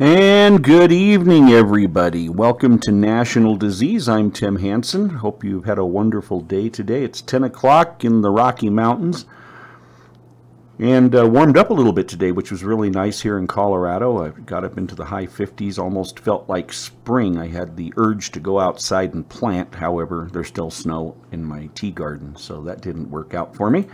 And good evening, everybody. Welcome to National Disease. I'm Tim Hansen. Hope you've had a wonderful day today. It's 10 o'clock in the Rocky Mountains and warmed up a little bit today, which was really nice here in Colorado. I got up into the high 50s, almost felt like spring. I had the urge to go outside and plant. However, there's still snow in my tea garden, so that didn't work out for me.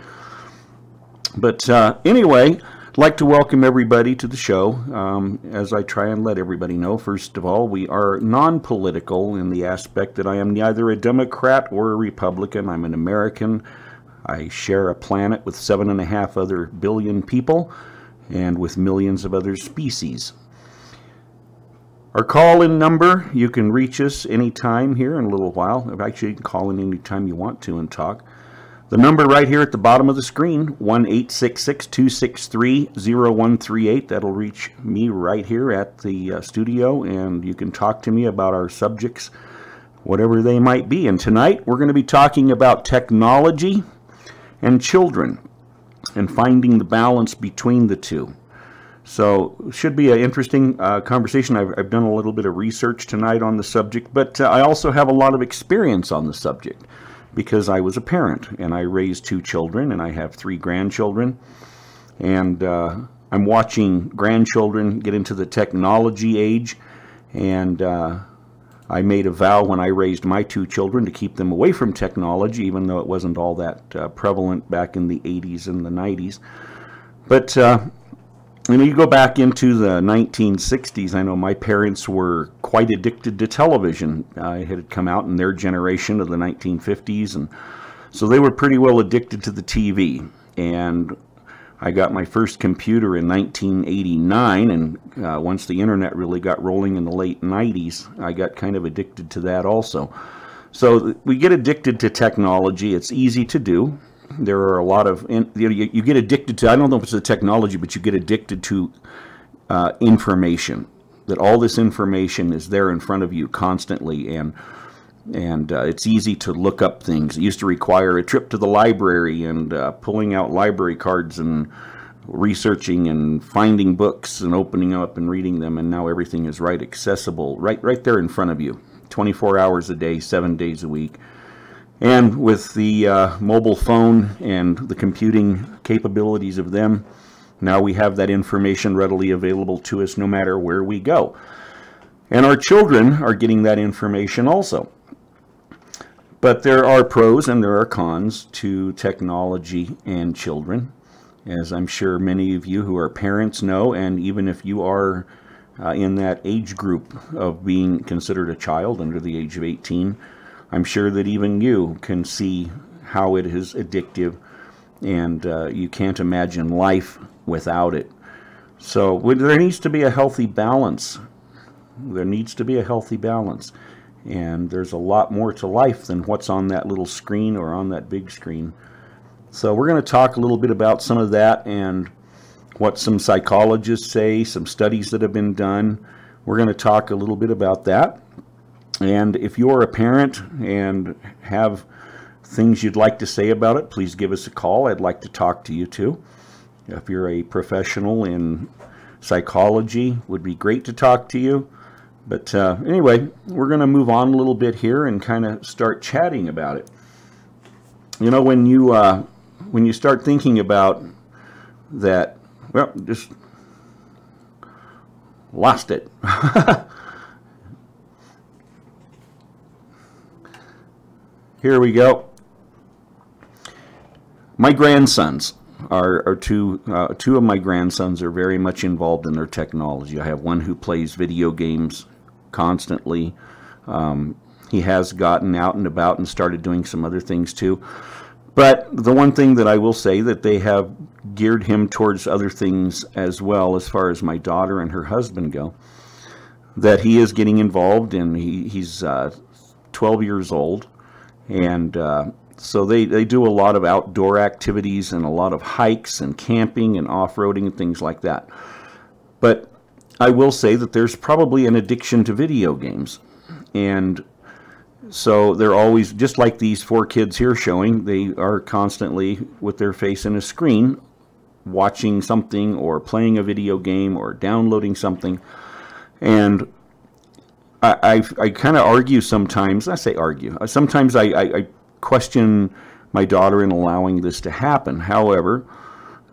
But anyway, I'd like to welcome everybody to the show. As I try and let everybody know, first of all, we are non-political in the aspect that I am neither a Democrat or a Republican. I'm an American. I share a planet with 7.5 other billion people and with millions of other species. Our call-in number, you can reach us anytime here in a little while. Actually, you can call in anytime you want to and talk. The number right here at the bottom of the screen, 1-866-263-0138. That'll reach me right here at the studio, and you can talk to me about our subjects, whatever they might be. And tonight, we're going to be talking about technology and children and finding the balance between the two. So it should be an interesting conversation. I've done a little bit of research tonight on the subject, but I also have a lot of experience on the subject because I was a parent and I raised 2 children and I have 3 grandchildren, and I'm watching grandchildren get into the technology age, and I made a vow when I raised my 2 children to keep them away from technology, even though it wasn't all that prevalent back in the 80s and the 90s. But you go back into the 1960s, I know my parents were quite addicted to television. It had come out in their generation of the 1950s, and so they were pretty well addicted to the TV. And I got my first computer in 1989, and once the internet really got rolling in the late 90s, I got kind of addicted to that also. So we get addicted to technology. It's easy to do. There are a lot of, you get addicted to, I don't know if it's the technology, but you get addicted to information, that all this information is there in front of you constantly, and it's easy to look up things. It used to require a trip to the library and pulling out library cards and researching and finding books and opening up and reading them, and now everything is accessible, right there in front of you, 24 hours a day, 7 days a week. And with the mobile phone and the computing capabilities of them, now we have that information readily available to us no matter where we go. And our children are getting that information also. But there are pros and there are cons to technology and children, as I'm sure many of you who are parents know, and even if you are in that age group of being considered a child under the age of 18, I'm sure that even you can see how it is addictive, and you can't imagine life without it. So there needs to be a healthy balance. There needs to be a healthy balance. And there's a lot more to life than what's on that little screen or on that big screen. So we're going to talk a little bit about some of that and what some psychologists say, some studies that have been done. We're going to talk a little bit about that. And if you're a parent and have things you'd like to say about it, please give us a call. I'd like to talk to you too. If you're a professional in psychology, it would be great to talk to you. But anyway, we're going to move on a little bit here and kind of start chatting about it. You know, when you start thinking about that, well, just lost it. Here we go. My grandsons are two of my grandsons are very much involved in their technology. I have one who plays video games constantly. He has gotten out and about and started doing some other things too. But the one thing that I will say that they have geared him towards other things as well, as far as my daughter and her husband go, that he is getting involved in. He's 12 years old. And so they do a lot of outdoor activities and a lot of hikes and camping and off-roading and things like that. But I will say that there's probably an addiction to video games. And so they're always, just like these 4 kids here showing, they are constantly with their face in a screen watching something or playing a video game or downloading something. And I kind of argue sometimes. I say argue. Sometimes I question my daughter in allowing this to happen. However,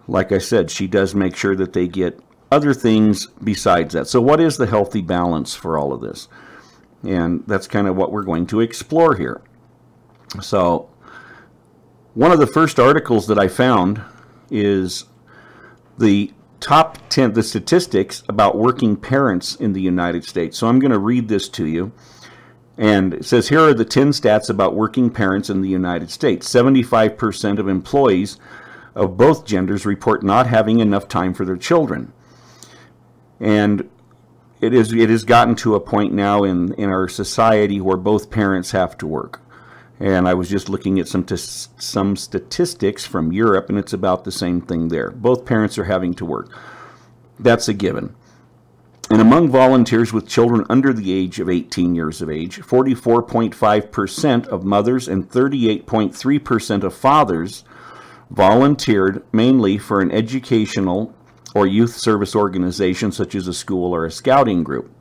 like I said, she does make sure that they get other things besides that. So what is the healthy balance for all of this? And that's kind of what we're going to explore here. So one of the first articles that I found is the top 10, the statistics about working parents in the United States. So I'm going to read this to you. And it says, here are the 10 stats about working parents in the United States. 75% of employees of both genders report not having enough time for their children. And it has gotten to a point now in our society where both parents have to work. And I was just looking at some statistics from Europe, and it's about the same thing there. Both parents are having to work. That's a given. And among volunteers with children under the age of 18 years of age, 44.5% of mothers and 38.3% of fathers volunteered mainly for an educational or youth service organization such as a school or a scouting group.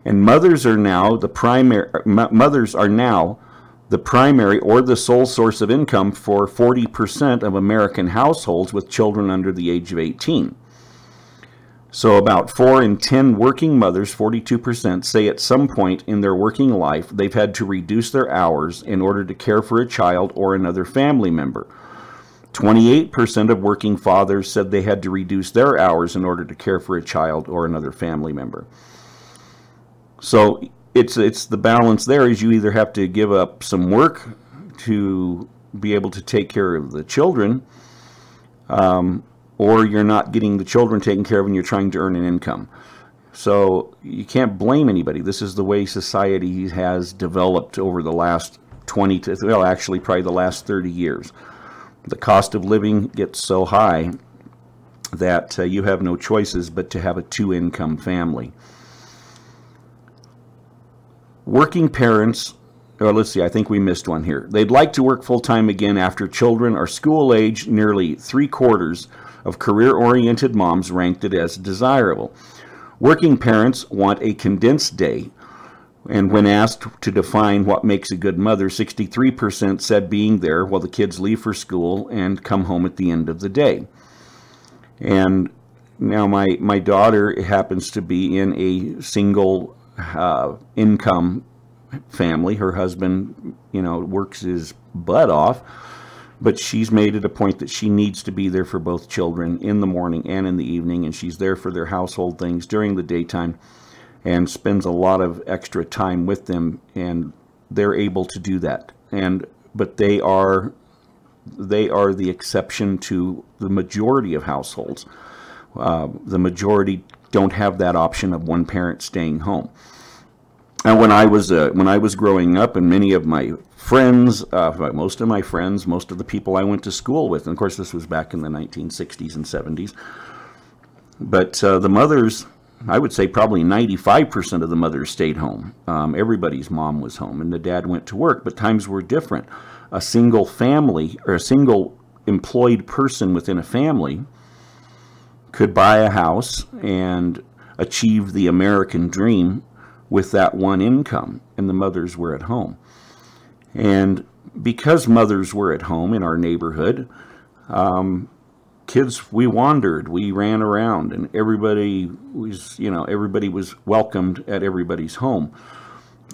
And mothers are now the primary or the sole source of income for 40% of American households with children under the age of 18. So about 4 in 10 working mothers, 42%, say at some point in their working life they've had to reduce their hours in order to care for a child or another family member. 28% of working fathers said they had to reduce their hours in order to care for a child or another family member. So it's the balance there is you either have to give up some work to be able to take care of the children, or you're not getting the children taken care of and you're trying to earn an income. So you can't blame anybody. This is the way society has developed over the last 20 to, well, actually probably the last 30 years. The cost of living gets so high that you have no choices but to have a two-income family. Working parents, oh, let's see, I think we missed one here. They'd like to work full-time again after children are school age. Nearly 3/4 of career-oriented moms ranked it as desirable. Working parents want a condensed day, and when asked to define what makes a good mother, 63% said being there while the kids leave for school and come home at the end of the day. And now my daughter happens to be in a single income family. Her husband, works his butt off, but she's made it a point that she needs to be there for both children in the morning and in the evening, and she's there for their household things during the daytime and spends a lot of extra time with them, and they're able to do that. But they are the exception to the majority of households. The majority don't have that option of one parent staying home. And when I was growing up, and many of my friends, most of my friends, most of the people I went to school with, and of course this was back in the 1960s and 70s, but the mothers, I would say probably 95% of the mothers stayed home. Everybody's mom was home, and the dad went to work, but times were different. A single family, or a single employed person within a family, could buy a house and achieve the American dream with that one income, and the mothers were at home. And because mothers were at home in our neighborhood, kids, we wandered, we ran around, and everybody was welcomed at everybody's home.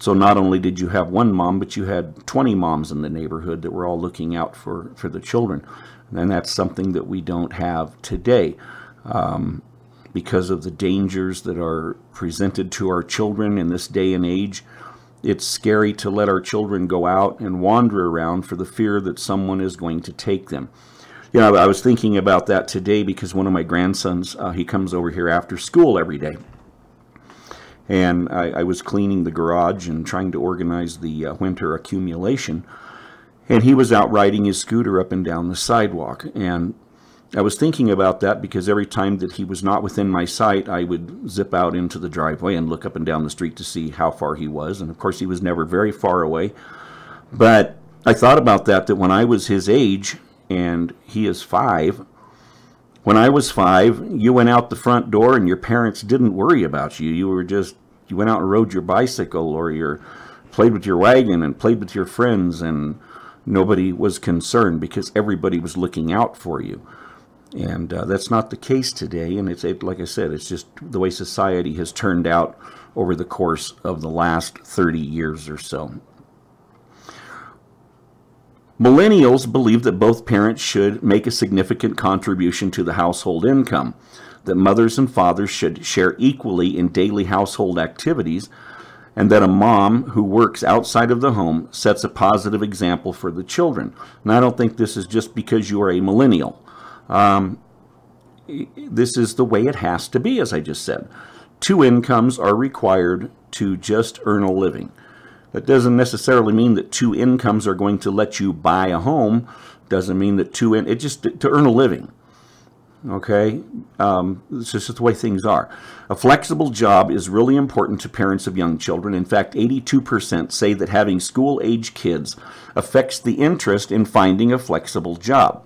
So not only did you have one mom, but you had 20 moms in the neighborhood that were all looking out for the children. And that's something that we don't have today. Because of the dangers that are presented to our children in this day and age, it's scary to let our children go out and wander around for the fear that someone is going to take them. I was thinking about that today because one of my grandsons, he comes over here after school every day. And I was cleaning the garage and trying to organize the winter accumulation. And he was out riding his scooter up and down the sidewalk. And I was thinking about that because every time that he was not within my sight, I would zip out into the driveway and look up and down the street to see how far he was. And of course, he was never very far away. But I thought about that when I was his age, and he is 5, When I was 5, you went out the front door and your parents didn't worry about you. You went out and rode your bicycle, or you played with your wagon and played with your friends, and nobody was concerned because everybody was looking out for you. And that's not the case today. And like I said, it's just the way society has turned out over the course of the last 30 years or so. Millennials believe that both parents should make a significant contribution to the household income, that mothers and fathers should share equally in daily household activities, and that a mom who works outside of the home sets a positive example for the children. And I don't think this is just because you are a millennial. This is the way it has to be, as I just said. 2 incomes are required to just earn a living. That doesn't necessarily mean that 2 incomes are going to let you buy a home. Doesn't mean that it just to earn a living. Okay, it's just the way things are. A flexible job is really important to parents of young children. In fact, 82% say that having school-age kids affects the interest in finding a flexible job.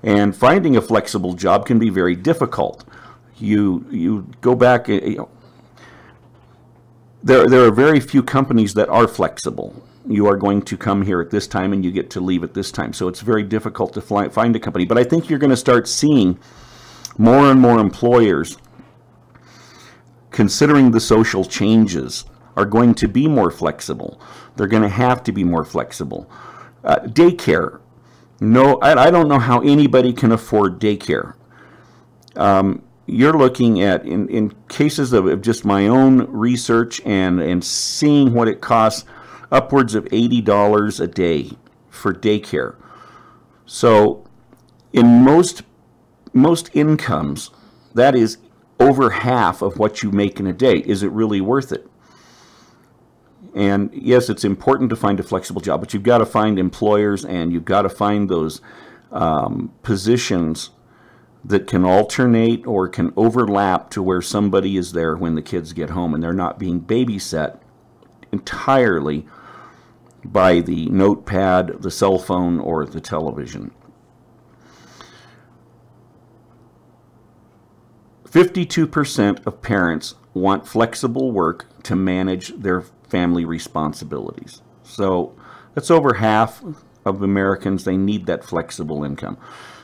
And finding a flexible job can be very difficult. You go back. There are very few companies that are flexible. You are going to come here at this time and you get to leave at this time. So it's very difficult to find a company. But I think you're going to start seeing more and more employers, considering the social changes, are going to be more flexible. They're going to have to be more flexible. Daycare. No, I don't know how anybody can afford daycare. You're looking at, in cases of just my own research and seeing what it costs, upwards of $80 a day for daycare. So in most incomes, that is over half of what you make in a day. Is it really worth it? And yes, it's important to find a flexible job, but you've got to find employers, and you've got to find those positions that can alternate or can overlap to where somebody is there when the kids get home and they're not being babysat entirely by the notepad, the cell phone, or the television. 52% of parents want flexible work to manage their family responsibilities. So that's over half of Americans. They need that flexible income.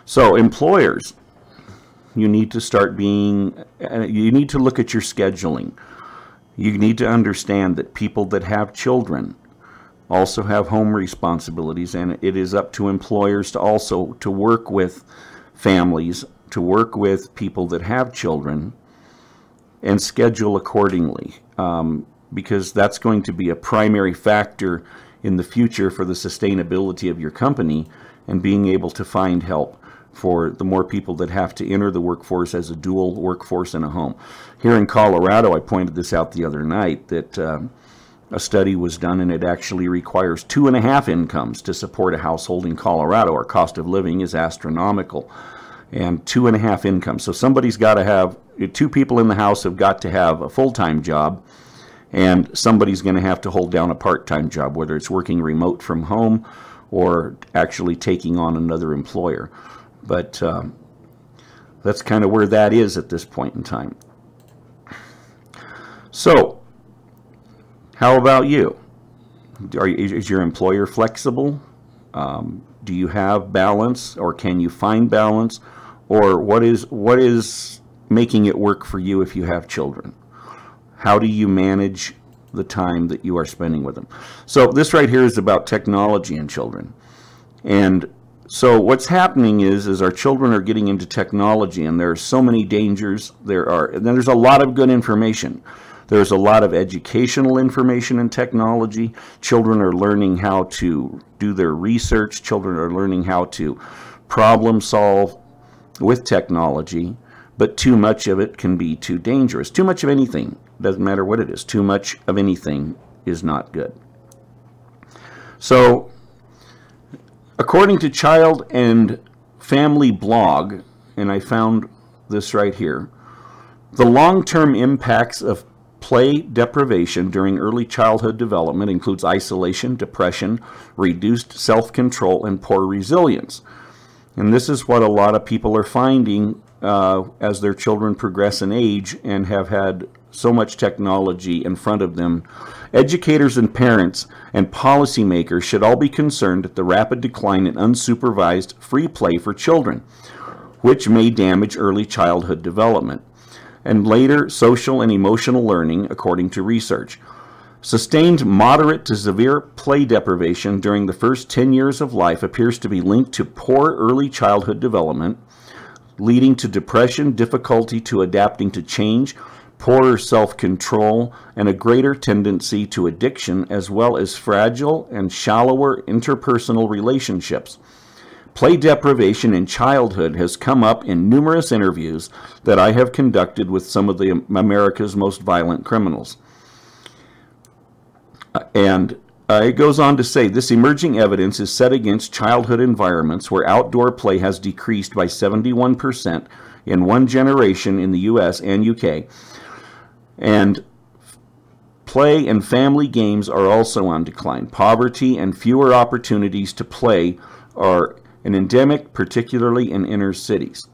So employers, you need to you need to look at your scheduling. You need to understand that people that have children also have home responsibilities, and it is up to employers to also to work with families, to work with people that have children, and schedule accordingly, because that's going to be a primary factor in the future for the sustainability of your company and being able to find help for the more people that have to enter the workforce as a dual workforce in a home. Here in Colorado, I pointed this out the other night, that a study was done, and it actually requires 2.5 incomes to support a household in Colorado. Our cost of living is astronomical, and 2.5 incomes. So somebody's got to have, 2 people in the house have got to have a full-time job, and somebody's going to have to hold down a part-time job, whether it's working remote from home or actually taking on another employer. But that's kind of where that is at this point in time. So, how about you? Is your employer flexible? Do you have balance, or can you find balance? Or what is making it work for you if you have children? How do you manage the time that you are spending with them? So this right here is about technology and children. And so what's happening is our children are getting into technology, and there are so many dangers. And there's a lot of good information. There's a lot of educational information in technology. Children are learning how to do their research. Children are learning how to problem solve with technology, but too much of it can be too dangerous. Too much of anything, doesn't matter what it is, too much of anything is not good. So, according to Child and Family Blog, and I found this right here, the long-term impacts of play deprivation during early childhood development includes isolation, depression, reduced self-control, and poor resilience. And this is what a lot of people are finding as their children progress in age and have had so much technology in front of them. Educators and parents and policymakers should all be concerned at the rapid decline in unsupervised free play for children, which may damage early childhood development and later social and emotional learning, according to research. Sustained moderate to severe play deprivation during the first 10 years of life appears to be linked to poor early childhood development, leading to depression, difficulty to adapting to change, poorer self-control, and a greater tendency to addiction, as well as fragile and shallower interpersonal relationships. Play deprivation in childhood has come up in numerous interviews that I have conducted with some of America's most violent criminals. And it goes on to say, this emerging evidence is set against childhood environments where outdoor play has decreased by 71% in one generation in the US and UK. And play and family games are also on decline. Poverty and fewer opportunities to play are an endemic, particularly in inner cities.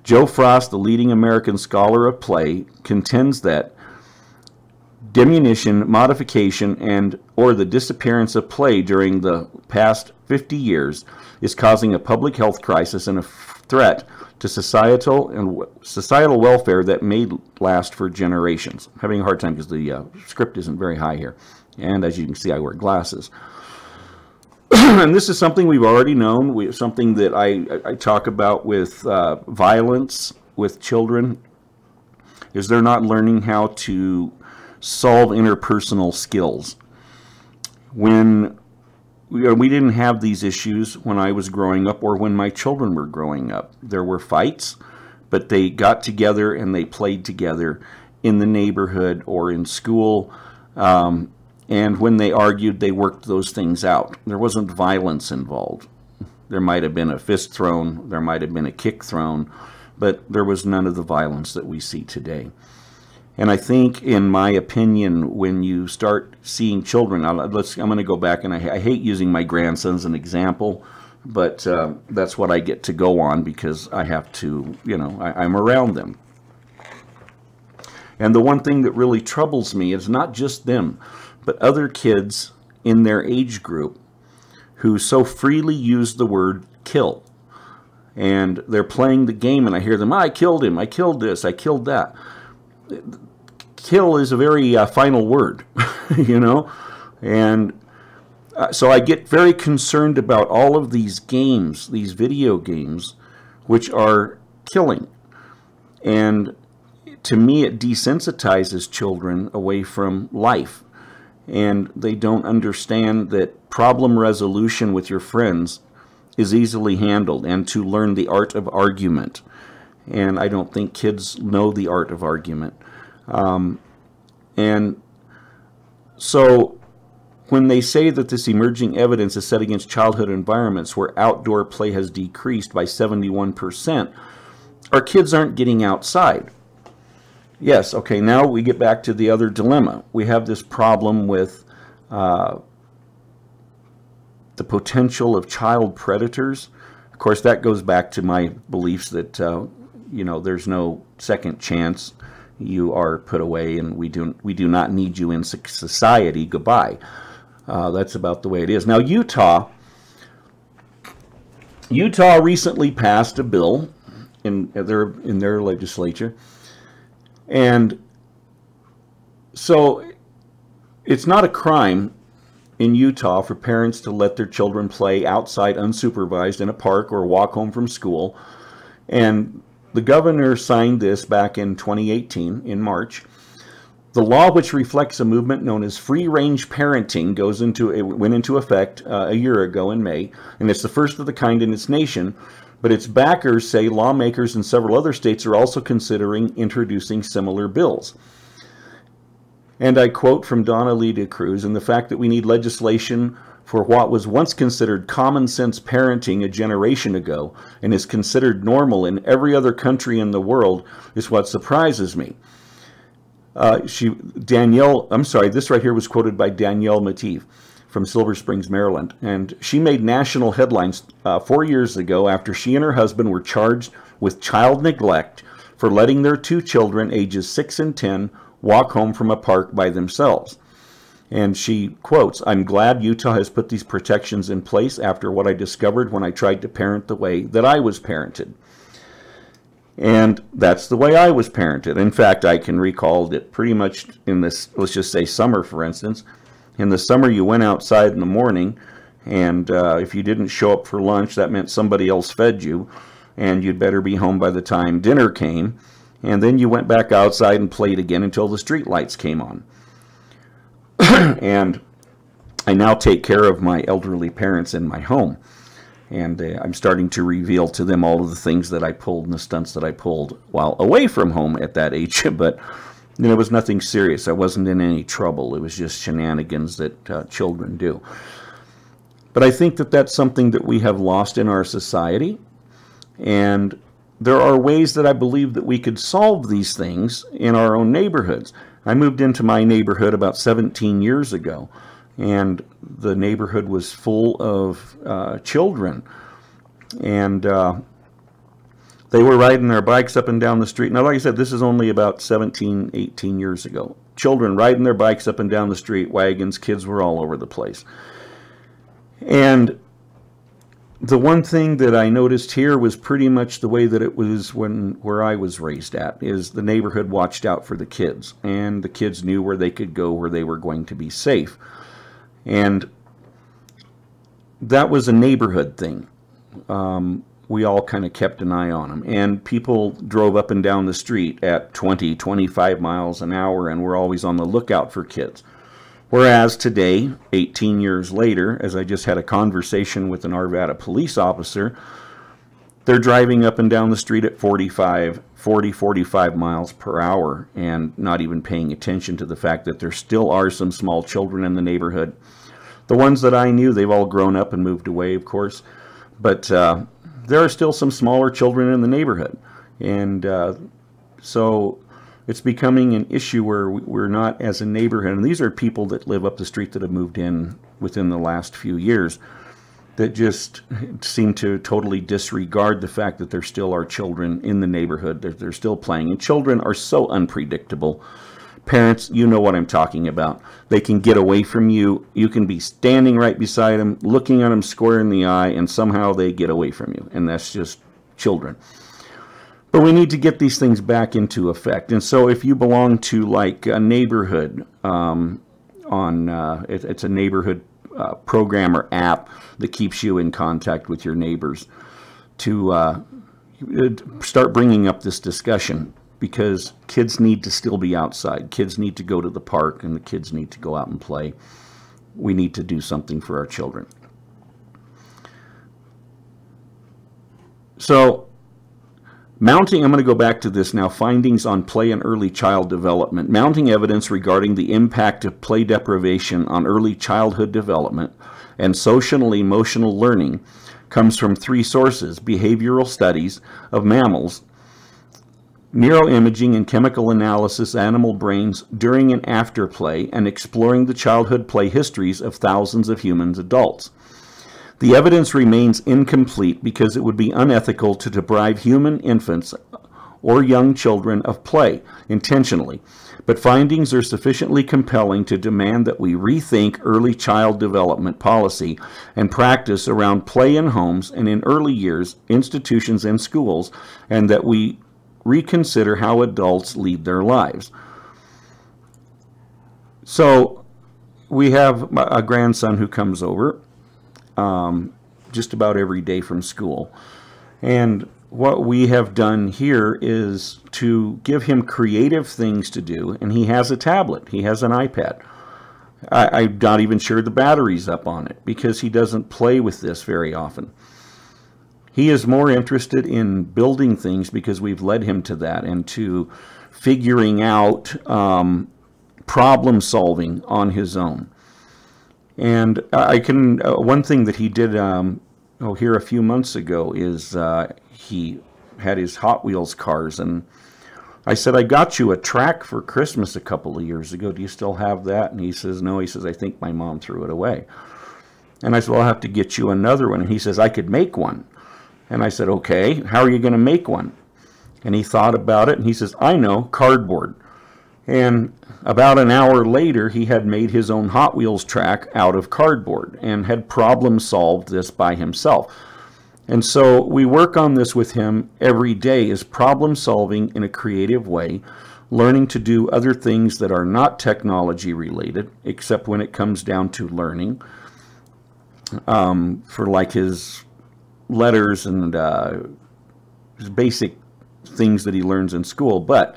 Joe Frost, the leading American scholar of play, contends that diminution, modification, and or the disappearance of play during the past 50 years is causing a public health crisis and a threat to societal welfare that may last for generations. I'm having a hard time because the script isn't very high here. And as you can see, I wear glasses. And this is something we've already known, something that I talk about with violence with children, is they're not learning how to solve interpersonal skills. When we didn't have these issues when I was growing up or when my children were growing up. There were fights, but they got together and they played together in the neighborhood or in school. And when they argued, they worked those things out. There wasn't violence involved. There might have been a fist thrown, there might have been a kick thrown, but there was none of the violence that we see today. And I think, in my opinion, when you start seeing children, I'm going to go back, and I hate using my grandson as an example, but that's what I get to go on because I have to, I'm around them. And the one thing that really troubles me is not just them, but other kids in their age group who so freely use the word kill. And they're playing the game, and I hear them, I killed him, I killed this, I killed that. Kill is a very final word, and so I get very concerned about all of these games, these video games, which are killing. And to me, it desensitizes children away from life. And they don't understand that problem resolution with your friends is easily handled, and to learn the art of argument. And I don't think kids know the art of argument. And so when they say that this emerging evidence is set against childhood environments where outdoor play has decreased by 71%, our kids aren't getting outside. Yes, okay, now we get back to the other dilemma. We have this problem with the potential of child predators. Of course, that goes back to my beliefs that, there's no second chance. You are put away, and we do not need you in society. Goodbye. That's about the way it is. Now, Utah recently passed a bill in their legislature, and so it's not a crime in Utah for parents to let their children play outside unsupervised in a park or walk home from school. And the governor signed this back in 2018, in March. The law, which reflects a movement known as free-range parenting, went into effect a year ago in May, and it's the first of the kind in its nation. But its backers say lawmakers in several other states are also considering introducing similar bills. And I quote from Donna Lee de Cruz, "And the fact that we need legislation for what was once considered common sense parenting a generation ago and is considered normal in every other country in the world is what surprises me." This right here was quoted by Danielle Matif. from Silver Springs, Maryland. And she made national headlines 4 years ago after she and her husband were charged with child neglect for letting their 2 children, ages 6 and 10, walk home from a park by themselves. And she quotes, "I'm glad Utah has put these protections in place after what I discovered when I tried to parent the way that I was parented." And that's the way I was parented. In fact, I can recall that pretty much in this, let's just say summer, for instance. In the summer, you went outside in the morning, and if you didn't show up for lunch, that meant somebody else fed you, and you'd better be home by the time dinner came. And then you went back outside and played again until the street lights came on. And I now take care of my elderly parents in my home. And I'm starting to reveal to them all of the things that I pulled and the stunts that I pulled while away from home at that age. But it was nothing serious. I wasn't in any trouble. It was just shenanigans that children do. But I think that that's something that we have lost in our society. And there are ways that I believe that we could solve these things in our own neighborhoods. I moved into my neighborhood about 17 years ago, and the neighborhood was full of children, and they were riding their bikes up and down the street. Now, like I said, this is only about 17, 18 years ago. Children riding their bikes up and down the street, wagons, kids were all over the place. And the one thing that I noticed here was pretty much the way that it was where I was raised at, is the neighborhood watched out for the kids, and the kids knew where they could go, where they were going to be safe. And that was a neighborhood thing. We all kind of kept an eye on them, and people drove up and down the street at 20, 25 miles an hour, and were always on the lookout for kids. Whereas today, 18 years later, as I just had a conversation with an Arvada police officer, they're driving up and down the street at 40, 45 miles per hour and not even paying attention to the fact that there still are some small children in the neighborhood. The ones that I knew, they've all grown up and moved away, of course, but there are still some smaller children in the neighborhood. And so it's becoming an issue where we're not, as a neighborhood, and these are people that live up the street that have moved in within the last few years, that just seem to totally disregard the fact that there still are children in the neighborhood. They're still playing, and children are so unpredictable. Parents, you know what I'm talking about. They can get away from you. You can be standing right beside them, looking at them square in the eye, and somehow they get away from you, and that's just children. But we need to get these things back into effect. And so if you belong to like a neighborhood, it's a neighborhood program or app that keeps you in contact with your neighbors, to start bringing up this discussion, because kids need to still be outside. Kids need to go to the park, and the kids need to go out and play. We need to do something for our children. So, mounting, I'm going to go back to this now, findings on play and early child development. Mounting evidence regarding the impact of play deprivation on early childhood development and social and emotional learning comes from 3 sources: behavioral studies of mammals, neuroimaging and chemical analysis of animal brains during and after play, and exploring the childhood play histories of thousands of human adults. The evidence remains incomplete because it would be unethical to deprive human infants or young children of play intentionally, but findings are sufficiently compelling to demand that we rethink early child development policy and practice around play in homes and in early years, institutions and schools, and that we reconsider how adults lead their lives. So we have a grandson who comes over just about every day from school. And what we have done here is to give him creative things to do, and he has a tablet. He has an iPad. I'm not even sure the battery's up on it, because he doesn't play with this very often. He is more interested in building things because we've led him to that, and to figuring out problem solving on his own. And I can, one thing that he did here a few months ago is he had his Hot Wheels cars, and I said, I got you a track for Christmas a couple of years ago. Do you still have that? And he says, no. He says, I think my mom threw it away. And I said, well, I'll have to get you another one. And he says, I could make one. And I said, okay, how are you going to make one? And he thought about it, and he says, I know, cardboard. And about an hour later, he had made his own Hot Wheels track out of cardboard and had problem solved this by himself. And so we work on this with him every day, is problem solving in a creative way, learning to do other things that are not technology related, except when it comes down to learning, for like his letters and his basic things that he learns in school. But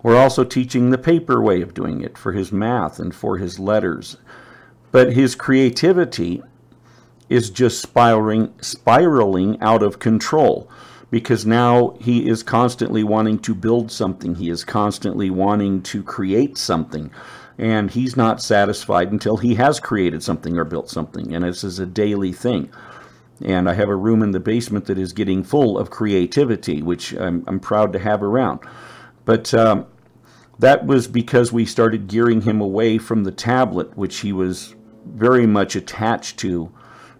we're also teaching the paper way of doing it for his math and for his letters. But his creativity is just spiraling out of control, because now he is constantly wanting to build something. He is constantly wanting to create something, and he's not satisfied until he has created something or built something. And this is a daily thing. And I have a room in the basement that is getting full of creativity, which I'm proud to have around. But that was because we started gearing him away from the tablet, which he was very much attached to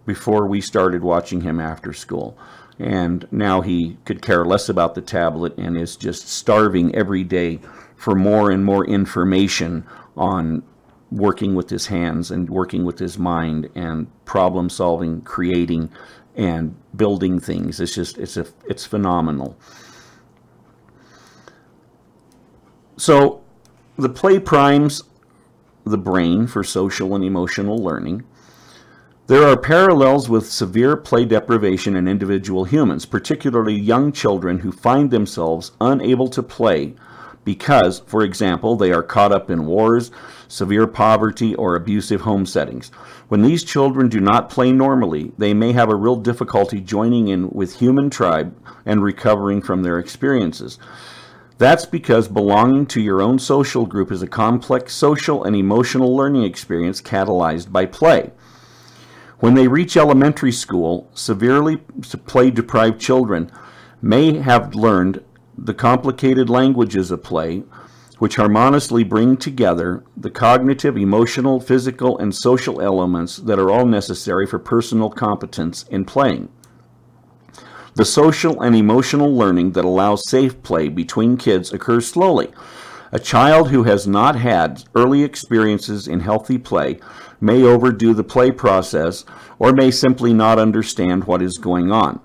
before we started watching him after school. And now he could care less about the tablet and is just starving every day for more and more information on working with his hands and working with his mind and problem solving, creating, and building things. It's just, it's phenomenal. So the play primes the brain for social and emotional learning. There are parallels with severe play deprivation in individual humans, particularly young children who find themselves unable to play because, for example, they are caught up in wars, severe poverty, or abusive home settings. When these children do not play normally, they may have a real difficulty joining in with human tribe and recovering from their experiences. That's because belonging to your own social group is a complex social and emotional learning experience catalyzed by play. When they reach elementary school, severely play-deprived children may have learned the complicated languages of play, which harmoniously bring together the cognitive, emotional, physical, and social elements that are all necessary for personal competence in playing. The social and emotional learning that allows safe play between kids occurs slowly. A child who has not had early experiences in healthy play may overdo the play process or may simply not understand what is going on.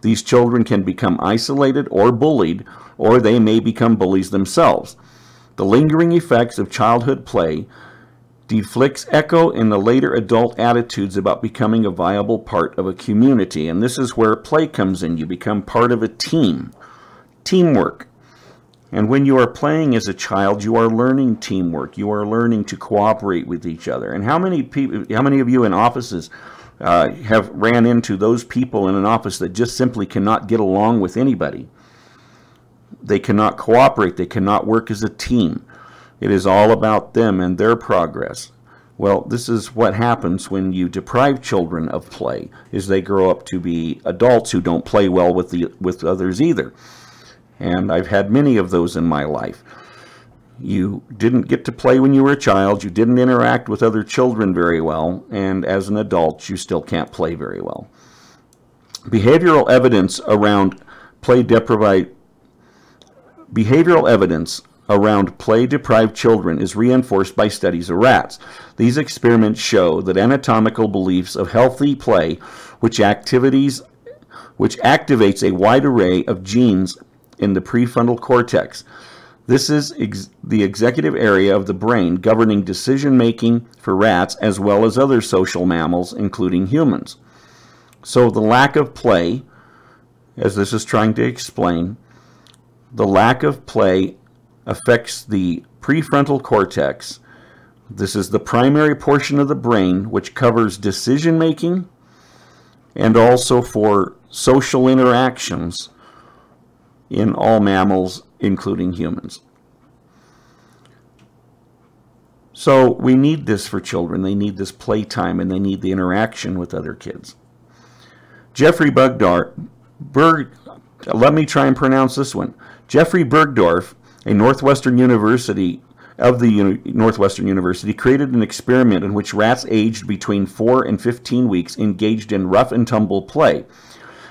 These children can become isolated or bullied, or they may become bullies themselves. The lingering effects of childhood play deflects echo in the later adult attitudes about becoming a viable part of a community. And this is where play comes in. You become part of a team. Teamwork. And when you are playing as a child, you are learning teamwork. You are learning to cooperate with each other. And how many of you in offices have ran into those people in an office that just simply cannot get along with anybody? They cannot cooperate. They cannot work as a team. It is all about them and their progress. Well, this is what happens when you deprive children of play, is they grow up to be adults who don't play well with others either. And I've had many of those in my life. You didn't get to play when you were a child, you didn't interact with other children very well, and as an adult, you still can't play very well. Behavioral evidence around play-deprived children is reinforced by studies of rats. These experiments show that anatomical beliefs of healthy play, which activates a wide array of genes in the prefrontal cortex. This is the executive area of the brain governing decision-making for rats as well as other social mammals, including humans. So the lack of play, as this is trying to explain, the lack of play affects the prefrontal cortex. This is the primary portion of the brain which covers decision-making and also for social interactions in all mammals, including humans. So we need this for children. They need this playtime and they need the interaction with other kids. Jeffrey Bergdorf, let me try and pronounce this one. Jeffrey Bergdorf A Northwestern University Northwestern University created an experiment in which rats aged between 4 and 15 weeks engaged in rough and tumble play.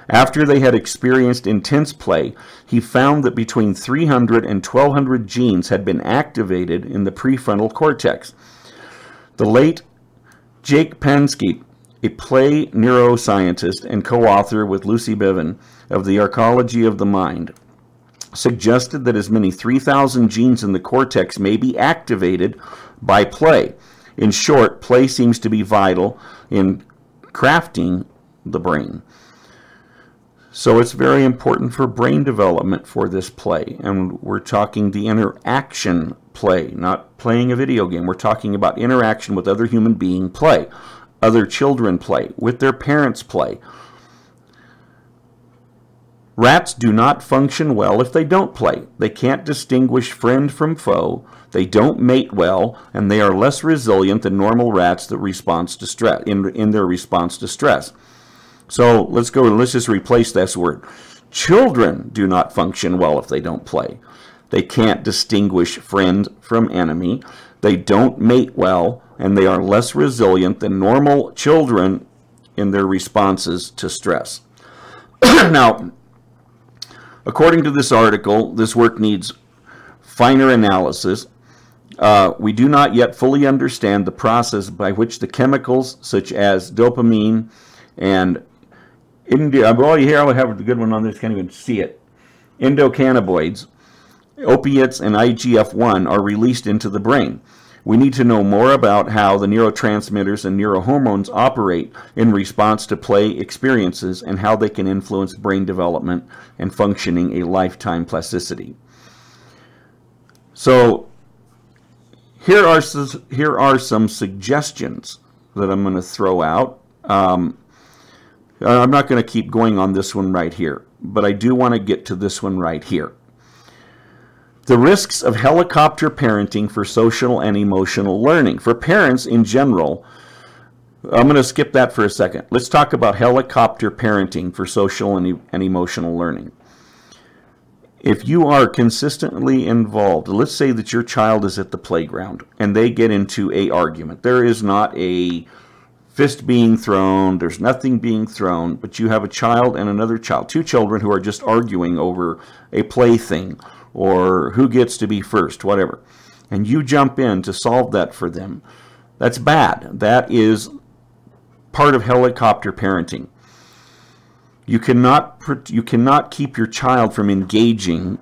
After they had experienced intense play, he found that between 300 and 1,200 genes had been activated in the prefrontal cortex. The late Jake Pansky, a play neuroscientist and co-author with Lucy Bevan of The Archaeology of the Mind, suggested that as many 3,000 genes in the cortex may be activated by play. In short, play seems to be vital in crafting the brain. So it's very important for brain development for this play. And we're talking the interaction play, not playing a video game. We're talking about interaction with other human being play, other children play, with their parents play. Rats do not function well if they don't play. They can't distinguish friend from foe. They don't mate well, and they are less resilient than normal rats that response to stress in their response to stress. So let's just replace this word. Children do not function well if they don't play. They can't distinguish friend from enemy. They don't mate well, and they are less resilient than normal children in their responses to stress. Now, according to this article, this work needs finer analysis. We do not yet fully understand the process by which the chemicals such as dopamine and here I have a good one on this, can't even see it. Endocannabinoids, opiates, and IGF-1 are released into the brain. We need to know more about how the neurotransmitters and neurohormones operate in response to play experiences and how they can influence brain development and functioning a lifetime plasticity. So here are some suggestions that I'm going to throw out. I'm not going to keep going on this one right here, but I do want to get to this one right here. The risks of helicopter parenting for social and emotional learning. For parents in general, I'm going to skip that for a second. Let's talk about helicopter parenting for social and emotional learning. If you are consistently involved, let's say that your child is at the playground and they get into an argument. There is not a fist being thrown, there's nothing being thrown, but you have a child and another child, two children who are just arguing over a plaything or who gets to be first, whatever. And you jump in to solve that for them. That's bad. That is part of helicopter parenting. You cannot keep your child from engaging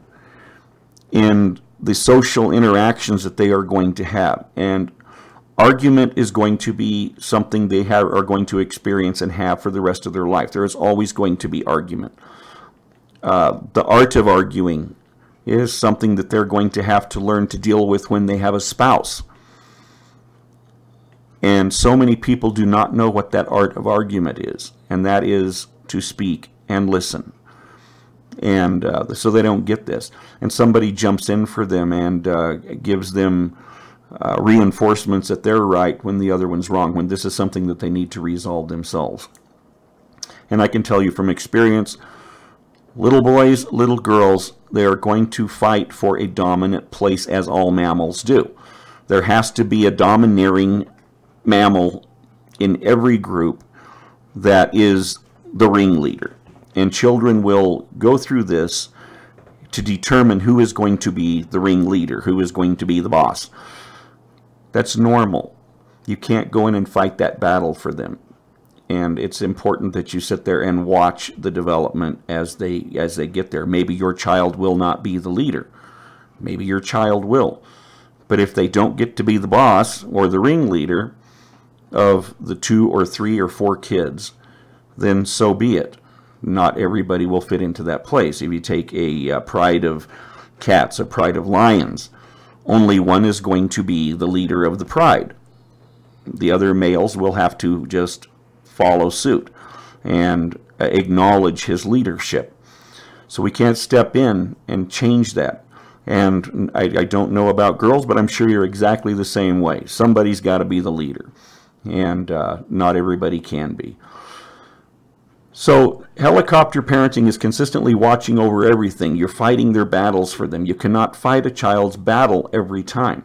in the social interactions that they are going to have. And argument is going to be something they are going to experience and have for the rest of their life. There is always going to be argument. The art of arguing is something that they're going to have to learn to deal with when they have a spouse. And so many people do not know what that art of argument is, and that is to speak and listen. And so they don't get this. And somebody jumps in for them and gives them reinforcements that they're right when the other one's wrong, when this is something that they need to resolve themselves. And I can tell you from experience, little boys, little girls, they are going to fight for a dominant place, as all mammals do. There has to be a domineering mammal in every group that is the ringleader. And children will go through this to determine who is going to be the ringleader, who is going to be the boss. That's normal. You can't go in and fight that battle for them. And it's important that you sit there and watch the development as they get there. Maybe your child will not be the leader. Maybe your child will. But if they don't get to be the boss or the ringleader of the 2 or 3 or 4 kids, then so be it. Not everybody will fit into that place. If you take a pride of cats, a pride of lions, only one is going to be the leader of the pride. The other males will have to just follow suit and acknowledge his leadership. So we can't step in and change that. And I don't know about girls, but I'm sure you're exactly the same way. Somebody's got to be the leader, and not everybody can be. So helicopter parenting is consistently watching over everything. You're fighting their battles for them. You cannot fight a child's battle every time.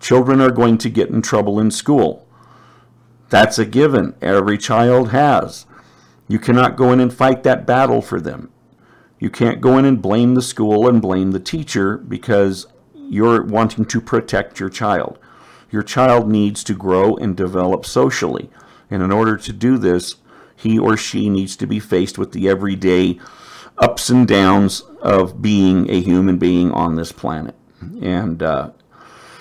Children are going to get in trouble in school. That's a given. Every child has. You cannot go in and fight that battle for them. You can't go in and blame the school and blame the teacher because you're wanting to protect your child. Your child needs to grow and develop socially. And in order to do this, he or she needs to be faced with the everyday ups and downs of being a human being on this planet. And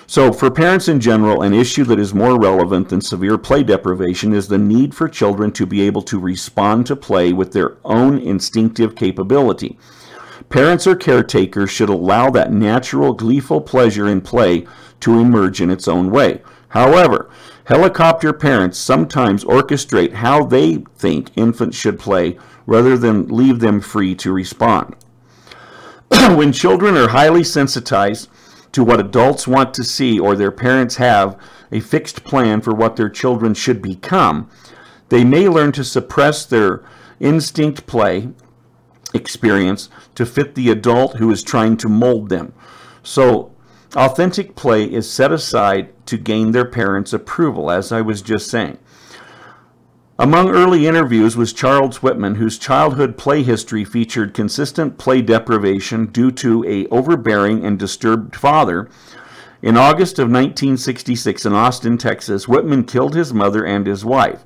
so for parents in general, an issue that is more relevant than severe play deprivation is the need for children to be able to respond to play with their own instinctive capability. Parents or caretakers should allow that natural, gleeful pleasure in play to emerge in its own way. However, helicopter parents sometimes orchestrate how they think infants should play rather than leave them free to respond. When children are highly sensitized to what adults want to see or their parents have a fixed plan for what their children should become, they may learn to suppress their instinct play experience to fit the adult who is trying to mold them. So authentic play is set aside to gain their parents' approval, as I was just saying. Among early interviews was Charles Whitman, whose childhood play history featured consistent play deprivation due to an overbearing and disturbed father. In August of 1966 in Austin, Texas, Whitman killed his mother and his wife.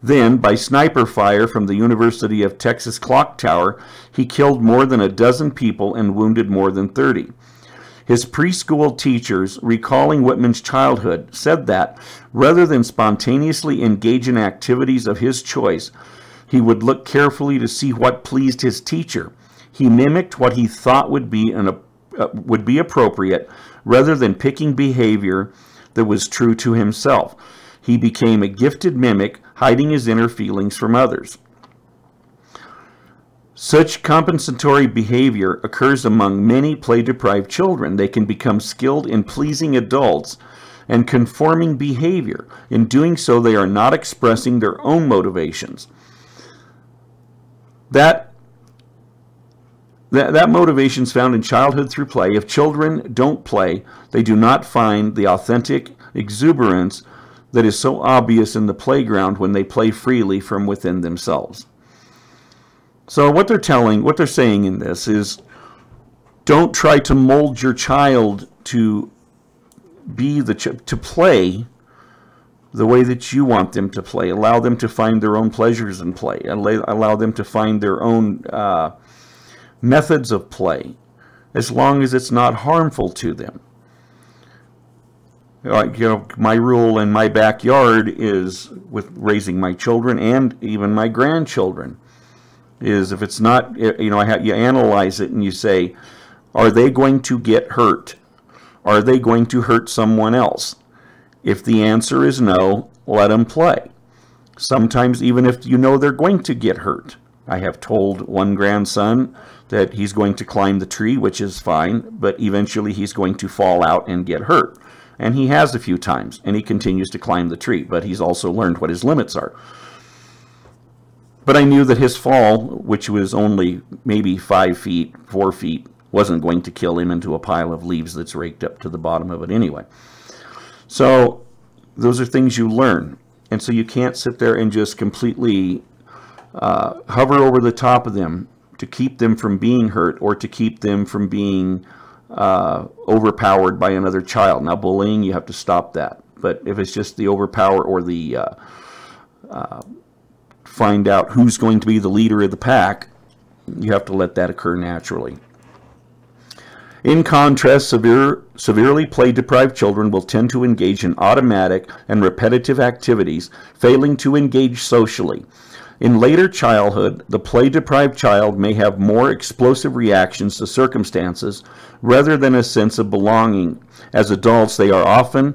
Then, by sniper fire from the University of Texas clock tower, he killed more than a dozen people and wounded more than 30. His preschool teachers, recalling Whitman's childhood, said that, rather than spontaneously engage in activities of his choice, he would look carefully to see what pleased his teacher. He mimicked what he thought would be appropriate, rather than picking behavior that was true to himself. He became a gifted mimic, hiding his inner feelings from others. Such compensatory behavior occurs among many play-deprived children. They can become skilled in pleasing adults and conforming behavior. In doing so, they are not expressing their own motivations. That motivation is found in childhood through play. If children don't play, they do not find the authentic exuberance that is so obvious in the playground when they play freely from within themselves. So what they're saying in this is, don't try to mold your child to be to play the way that you want them to play. Allow them to find their own pleasures in play. Allow them to find their own methods of play, as long as it's not harmful to them. My rule in my backyard is with raising my children and even my grandchildren is, if it's not, you analyze it and you say, are they going to get hurt? Are they going to hurt someone else? If the answer is no, let them play. Sometimes even if you know they're going to get hurt. I have told one grandson that he's going to climb the tree, which is fine, but eventually he's going to fall out and get hurt. And he has a few times, and he continues to climb the tree, but he's also learned what his limits are. But I knew that his fall, which was only maybe 5 feet, 4 feet, wasn't going to kill him into a pile of leaves that's raked up to the bottom of it anyway. So those are things you learn. And so you can't sit there and just completely hover over the top of them to keep them from being hurt or to keep them from being overpowered by another child. Now, bullying, you have to stop that. But if it's just the overpower or the find out who's going to be the leader of the pack, you have to let that occur naturally. In contrast, severely play-deprived children will tend to engage in automatic and repetitive activities, failing to engage socially. In later childhood, the play-deprived child may have more explosive reactions to circumstances rather than a sense of belonging. As adults, they are often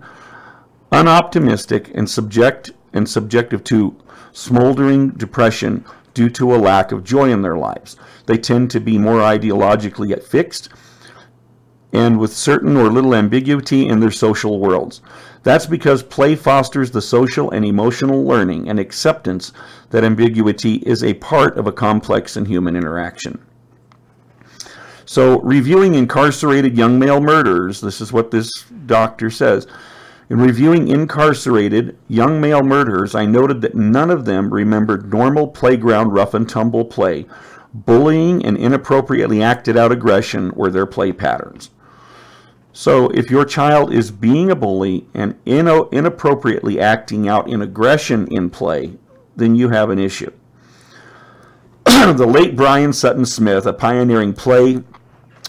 unoptimistic and subjective to smoldering depression due to a lack of joy in their lives. They tend to be more ideologically fixed and with certain or little ambiguity in their social worlds. That's because play fosters the social and emotional learning and acceptance that ambiguity is a part of a complex and human interaction. So, reviewing incarcerated young male murderers, this is what this doctor says. In reviewing incarcerated young male murderers, I noted that none of them remembered normal playground rough and tumble play. Bullying and inappropriately acted out aggression were their play patterns. So if your child is being a bully and inappropriately acting out in aggression in play, then you have an issue. The late Brian Sutton Smith, a pioneering play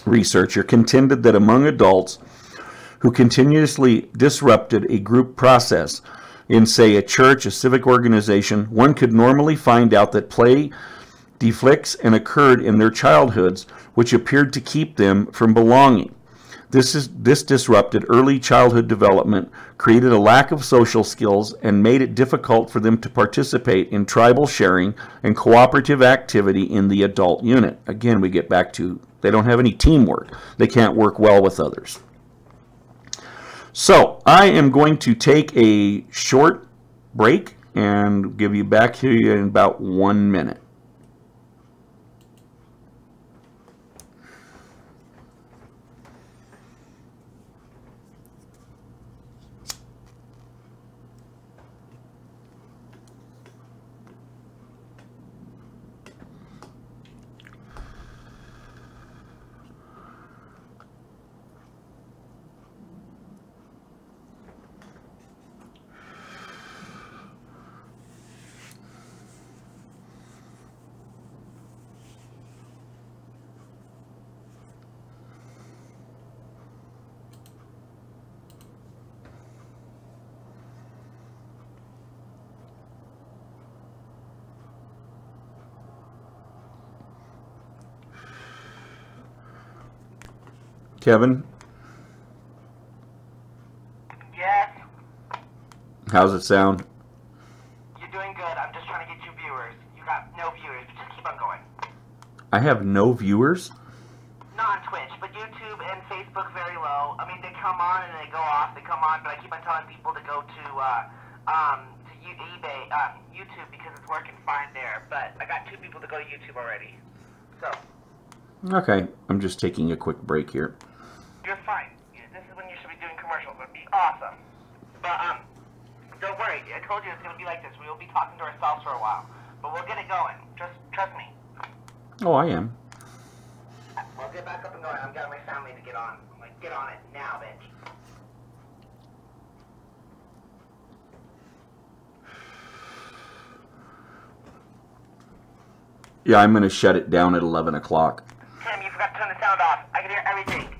researcher, contended that among adults who continuously disrupted a group process in, say, a church, a civic organization, one could normally find out that play deflects and occurred in their childhoods, which appeared to keep them from belonging. This disrupted early childhood development, created a lack of social skills, and made it difficult for them to participate in tribal sharing and cooperative activity in the adult unit. Again, we get back to they don't have any teamwork. They can't work well with others. So I am going to take a short break and give you back to you in about 1 minute. Kevin? Yes? How's it sound? You're doing good. I'm just trying to get you viewers. You got no viewers, but just keep on going. I have no viewers? Not on Twitch, but YouTube and Facebook very low. I mean, they come on and they go off. They come on, but I keep on telling people to go to eBay, YouTube, because it's working fine there. But I got 2 people to go to YouTube already. So. Okay, I'm just taking a quick break here. You're fine. This is when you should be doing commercials. It would be awesome. But, don't worry. I told you it's going to be like this. We will be talking to ourselves for a while. But we'll get it going. Just trust me. Oh, I am. Well, get back up and going. I've got my family to get on. I'm like, get on it now, bitch. Yeah, I'm going to shut it down at 11 o'clock. Tim, you forgot to turn the sound off. I can hear everything.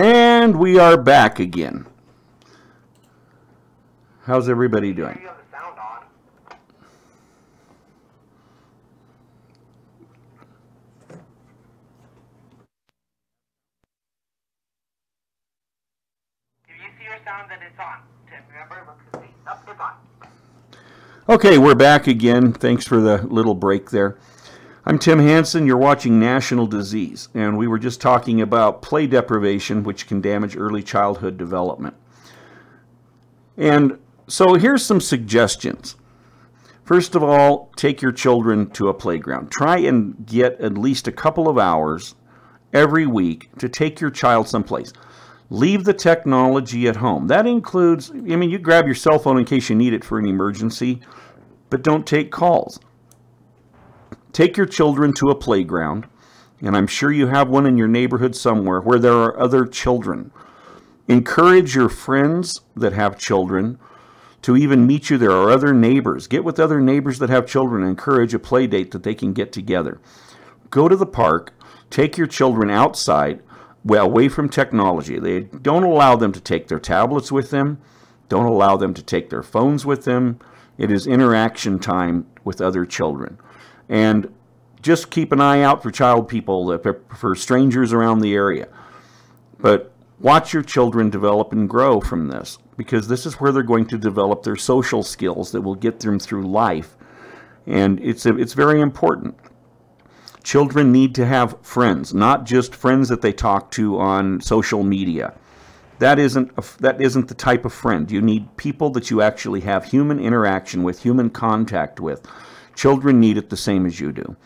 And we are back again. How's everybody doing? You have the sound on. If you see your sound, then it's on. Tim, remember? Look, see. Oh, it's on. Okay, we're back again. Thanks for the little break there. I'm Tim Hansen. You're watching National Disease, and we were just talking about play deprivation, which can damage early childhood development. And so here's some suggestions First of all, take your children to a playground. Try and get at least a couple of hours every week to take your child someplace. Leave the technology at home. That includes, I mean, you grab your cell phone in case you need it for an emergency, but don't take calls. Take your children to a playground, and I'm sure you have one in your neighborhood somewhere where there are other children. Encourage your friends that have children to even meet you there, or other neighbors. Get with other neighbors that have children and encourage a play date that they can get together. Go to the park, take your children outside, well, away from technology. They don't allow them to take their tablets with them. Don't allow them to take their phones with them. It is interaction time with other children. And just keep an eye out for child people, for strangers around the area. But watch your children develop and grow from this, because this is where they're going to develop their social skills that will get them through life. And it's very important. Children need to have friends, not just friends that they talk to on social media. That isn't the type of friend. You need people that you actually have human interaction with, human contact with. Children need it the same as you do.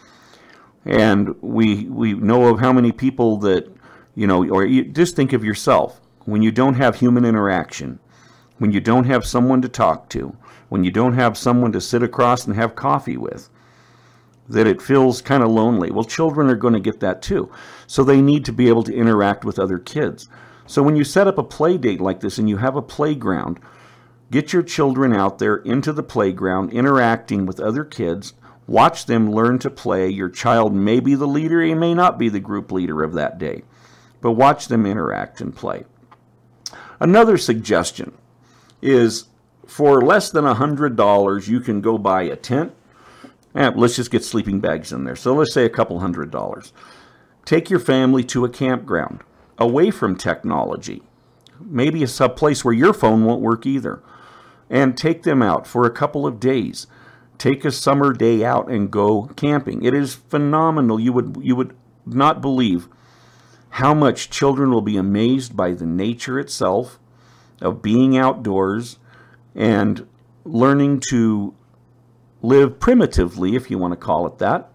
And we know of how many people that, you know, or you just think of yourself, when you don't have human interaction, when you don't have someone to talk to, when you don't have someone to sit across and have coffee with, that it feels kind of lonely. Well, children are going to get that too. So they need to be able to interact with other kids. So when you set up a play date like this and you have a playground, get your children out there into the playground, interacting with other kids. Watch them learn to play. Your child may be the leader, he may not be the group leader of that day. But watch them interact and play. Another suggestion is, for less than $100, you can go buy a tent. Let's just get sleeping bags in there. So let's say a couple $100. Take your family to a campground, away from technology. Maybe a place where your phone won't work either. And take them out for a couple of days. Take a summer day out and go camping. It is phenomenal. You would not believe how much children will be amazed by the nature itself of being outdoors and learning to live primitively, if you want to call it that,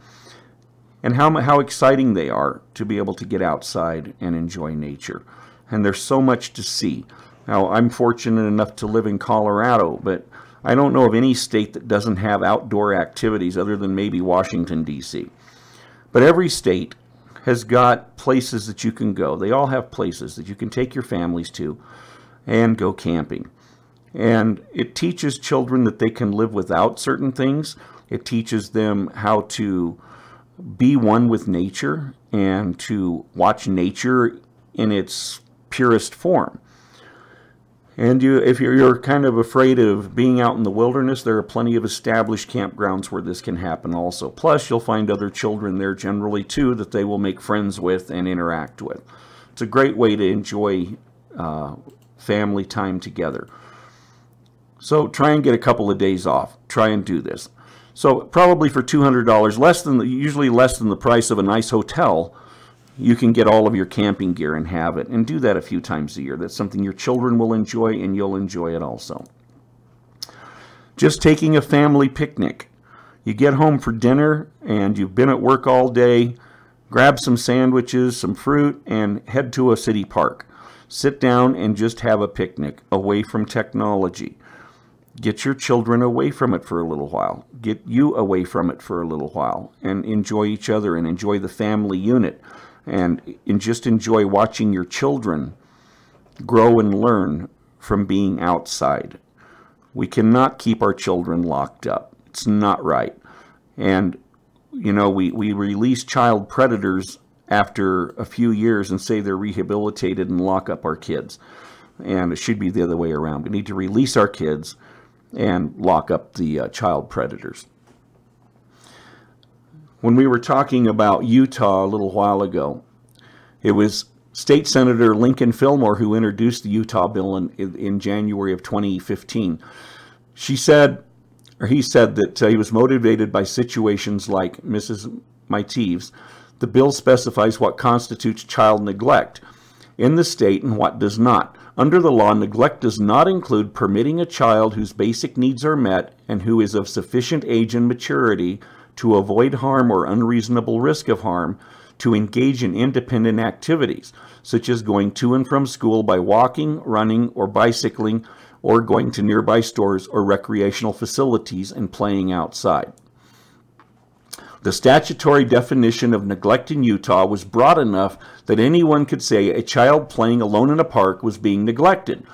and how exciting they are to be able to get outside and enjoy nature. And there's so much to see. Now, I'm fortunate enough to live in Colorado, but I don't know of any state that doesn't have outdoor activities other than maybe Washington, D.C. But every state has got places that you can go. They all have places that you can take your families to and go camping. And it teaches children that they can live without certain things. It teaches them how to be one with nature and to watch nature in its purest form. And if you're kind of afraid of being out in the wilderness, there are plenty of established campgrounds where this can happen also. Plus, you'll find other children there generally too that they will make friends with and interact with. It's a great way to enjoy family time together. So try and get a couple of days off. Try and do this. So probably for $200, usually less than the price of a nice hotel, you can get all of your camping gear and have it. And do that a few times a year. That's something your children will enjoy, and you'll enjoy it also. Just taking a family picnic. You get home for dinner and you've been at work all day. Grab some sandwiches, some fruit, and head to a city park. Sit down and just have a picnic away from technology. Get your children away from it for a little while. Get you away from it for a little while and enjoy each other and enjoy the family unit and just enjoy watching your children grow and learn from being outside. We cannot keep our children locked up. It's not right. And, you know, we release child predators after a few years and say they're rehabilitated and lock up our kids. And it should be the other way around. We need to release our kids and lock up the child predators. When we were talking about Utah a little while ago, it was State Senator Lincoln Fillmore who introduced the Utah bill in January of 2015. He said that he was motivated by situations like Mrs. Miteev's. The bill specifies what constitutes child neglect in the state and what does not. Under the law, neglect does not include permitting a child whose basic needs are met and who is of sufficient age and maturity to avoid harm or unreasonable risk of harm to engage in independent activities, such as going to and from school by walking, running, or bicycling, or going to nearby stores or recreational facilities and playing outside. The statutory definition of neglect in Utah was broad enough that anyone could say a child playing alone in a park was being neglected,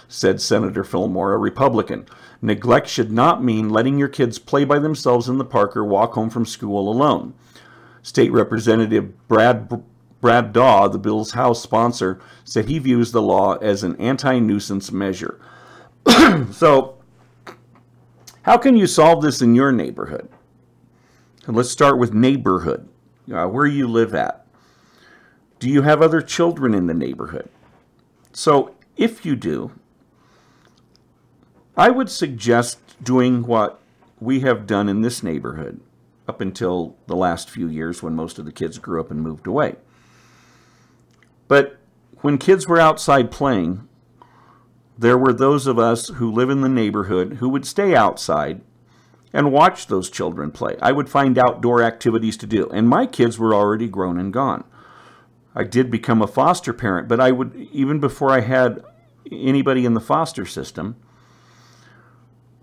said Senator Fillmore, a Republican. Neglect should not mean letting your kids play by themselves in the park or walk home from school alone. State Representative Brad Daw, the bill's House sponsor, said he views the law as an anti-nuisance measure. So, how can you solve this in your neighborhood? And let's start with neighborhood, where you live at. Do you have other children in the neighborhood? So, if you do, I would suggest doing what we have done in this neighborhood up until the last few years when most of the kids grew up and moved away. But when kids were outside playing, there were those of us who live in the neighborhood who would stay outside and watch those children play. I would find outdoor activities to do, and my kids were already grown and gone. I did become a foster parent, but I would, even before I had anybody in the foster system,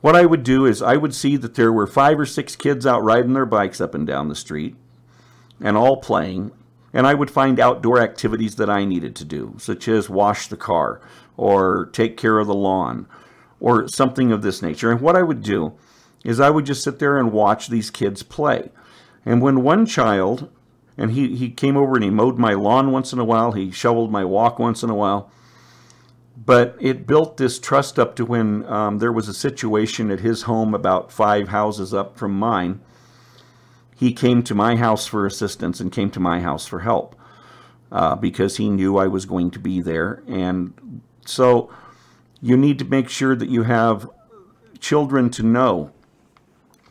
what I would do is I would see that there were 5 or 6 kids out riding their bikes up and down the street and all playing, and I would find outdoor activities that I needed to do, such as wash the car or take care of the lawn or something of this nature. And what I would do is I would just sit there and watch these kids play. And when one child, and he came over and he mowed my lawn once in a while, he shoveled my walk once in a while, but it built this trust up to when there was a situation at his home about 5 houses up from mine. He came to my house for assistance and came to my house for help because he knew I was going to be there. And so you need to make sure that you have children to know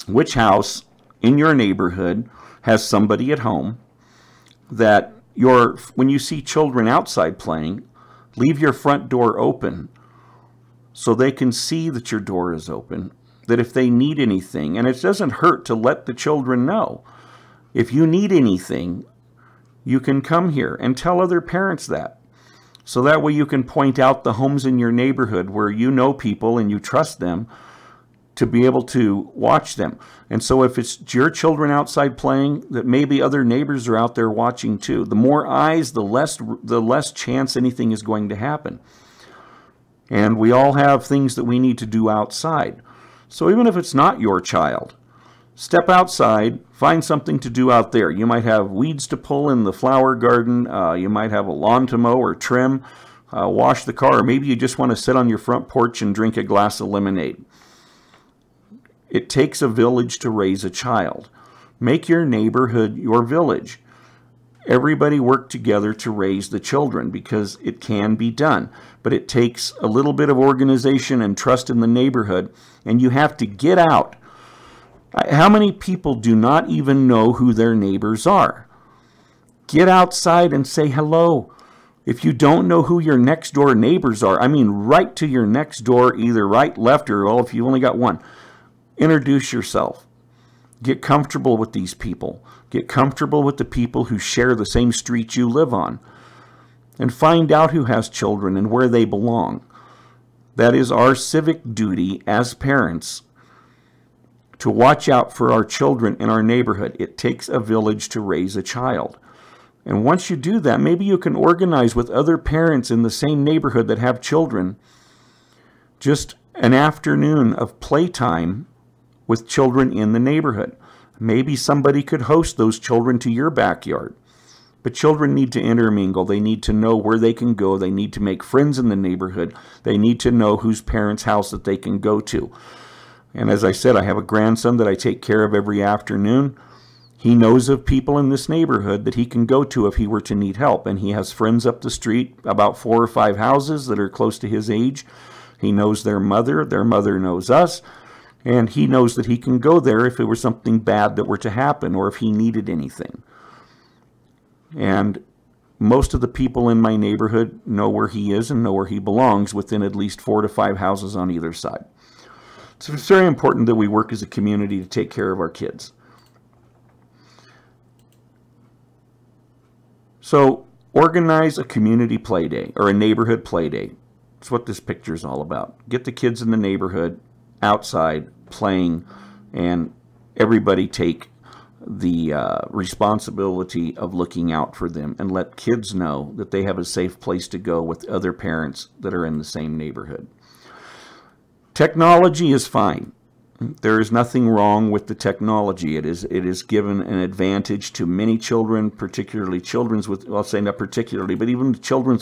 which house in your neighborhood has somebody at home, that when you see children outside playing, leave your front door open so they can see that your door is open, that if they need anything, and it doesn't hurt to let the children know. If you need anything, you can come here and tell other parents that. So that way you can point out the homes in your neighborhood where you know people and you trust them to be able to watch them. And so if it's your children outside playing, that maybe other neighbors are out there watching too. The more eyes, the less chance anything is going to happen. And we all have things that we need to do outside. So even if it's not your child, step outside, find something to do out there. You might have weeds to pull in the flower garden. You might have a lawn to mow or trim, wash the car, or maybe you just want to sit on your front porch and drink a glass of lemonade. It takes a village to raise a child. Make your neighborhood your village. Everybody work together to raise the children because it can be done. But it takes a little bit of organization and trust in the neighborhood, and you have to get out. How many people do not even know who their neighbors are? Get outside and say hello. If you don't know who your next door neighbors are, I mean right to your next door, either right, left, or if you only got one, introduce yourself. Get comfortable with these people. Get comfortable with the people who share the same street you live on. And find out who has children and where they belong. That is our civic duty as parents, to watch out for our children in our neighborhood. It takes a village to raise a child. And once you do that, maybe you can organize with other parents in the same neighborhood that have children just an afternoon of playtime with children in the neighborhood. Maybe somebody could host those children to your backyard. But children need to intermingle. They need to know where they can go. They need to make friends in the neighborhood. They need to know whose parents' house that they can go to. And as I said, I have a grandson that I take care of every afternoon. He knows of people in this neighborhood that he can go to if he were to need help. And he has friends up the street, about 4 or 5 houses that are close to his age. He knows their mother knows us. And he knows that he can go there if it were something bad that were to happen or if he needed anything. And most of the people in my neighborhood know where he is and know where he belongs within at least 4 to 5 houses on either side. So it's very important that we work as a community to take care of our kids. So organize a community play day or a neighborhood play day. That's what this picture is all about. Get the kids in the neighborhood outside playing, and everybody take the responsibility of looking out for them, and let kids know that they have a safe place to go with other parents that are in the same neighborhood. Technology is fine. There is nothing wrong with the technology. It is given an advantage to many children, particularly children with, well, I'll say not particularly, but even children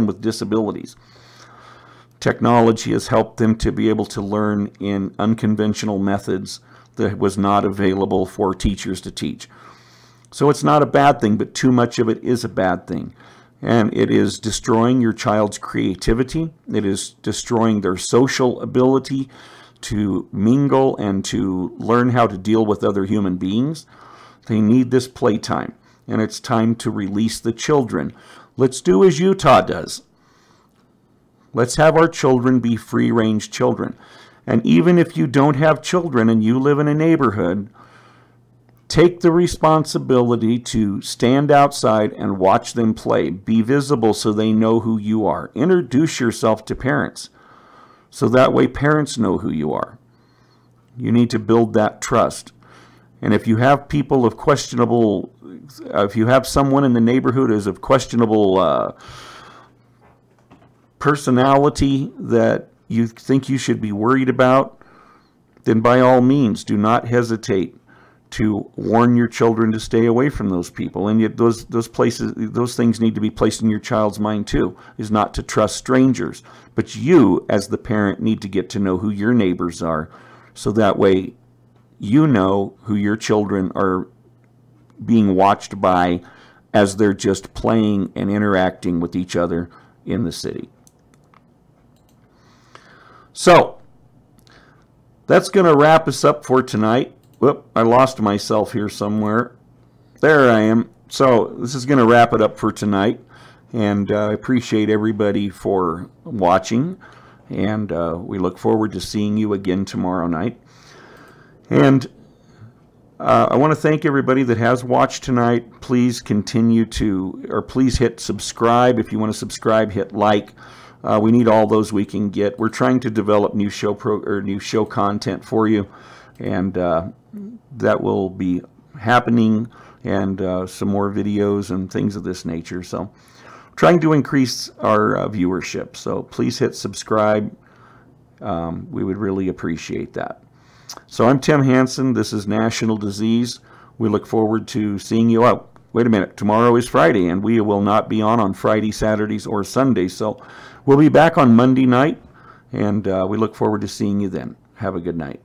with disabilities. Technology has helped them to be able to learn in unconventional methods that was not available for teachers to teach. So it's not a bad thing, but too much of it is a bad thing. And it is destroying your child's creativity. It is destroying their social ability to mingle and to learn how to deal with other human beings. They need this playtime, and it's time to release the children. Let's do as Utah does. Let's have our children be free-range children. And even if you don't have children and you live in a neighborhood, take the responsibility to stand outside and watch them play. Be visible so they know who you are. Introduce yourself to parents, so that way parents know who you are. You need to build that trust. And if you have people of questionable, if you have someone in the neighborhood who's of questionable personality that you think you should be worried about, then by all means, do not hesitate to warn your children to stay away from those people. And yet those things need to be placed in your child's mind too, is not to trust strangers. But you, as the parent, need to get to know who your neighbors are, so that way you know who your children are being watched by as they're just playing and interacting with each other in the city. So, that's going to wrap us up for tonight. Whoop, I lost myself here somewhere. There I am. So, this is going to wrap it up for tonight. And I appreciate everybody for watching. And we look forward to seeing you again tomorrow night. And I want to thank everybody that has watched tonight. Please continue to, or please hit subscribe. If you want to subscribe, hit like. We need all those we can get. We're trying to develop new show content for you, and that will be happening, and some more videos and things of this nature. So, trying to increase our viewership. So please hit subscribe. We would really appreciate that. So I'm Tim Hansen. This is National Disease. We look forward to seeing you out. Wait a minute. Tomorrow is Friday, and we will not be on Friday, Saturdays, or Sundays. So we'll be back on Monday night, and we look forward to seeing you then. Have a good night.